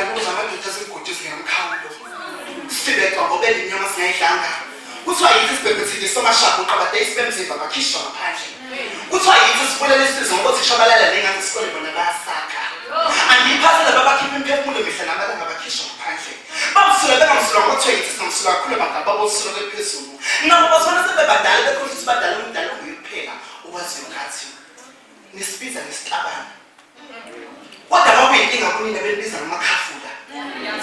kanti uzamadoda asegudu singamkhawulo sibeka ngoba elinyama singayihlanga kuthiwa yithi sibhebhethile somashaka uqabade isibemzimba bakhishwa ngaphandle kuthiwa yithi sibulele isizwe ngokuthi ishabalala nengane isikole bona bayasakha angiphathe laba bakhipha imphefumulo mihla namalanga bakhishwa ngaphandle babusula bengamsula ngokuthiwa yithi singamsula kakhulu bagaba bosula lephezulu nabo bazibona sebebadala bekhohlisa ukuthi badala umdala nguyikuphela ukwaziyo ngathi nisibiza nesitabane kodwa ngoba inkinga kunina belibiza ngamakhafula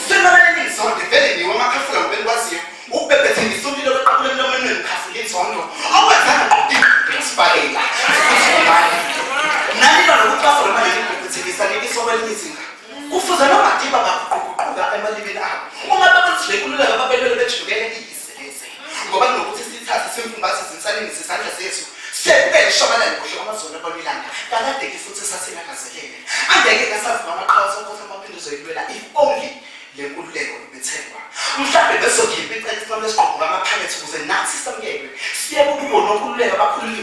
senabaleni izonde vele niwe amakhafula ngobelikwaziyo ukubebhethe ngisondile loqaqule emlomeni wemkhafula izondo okwenzanga ngokudisbayela nani nokuxwasa noma lekubhethekisa likisobelimizinga kufuze nomadiba baguquguquka emalibeni abo uma babezibhekulula bababelele bejukele iyiseleze ngoba kunokuthi sithathe simfumbathi zinsaleni zisandla zethu sekubele ishobalale kuhle kwamazolo abalilanga kakade futhi sasinakazelele angeke kasavuka amaqhaza ukuthi amaphinde uzoyilwela if only le nkululeko bethekwa mhlawumbe besokhipha icala esiqobo amaphakathi ukuze nathi samukele siye kubo nokululeka abakhululi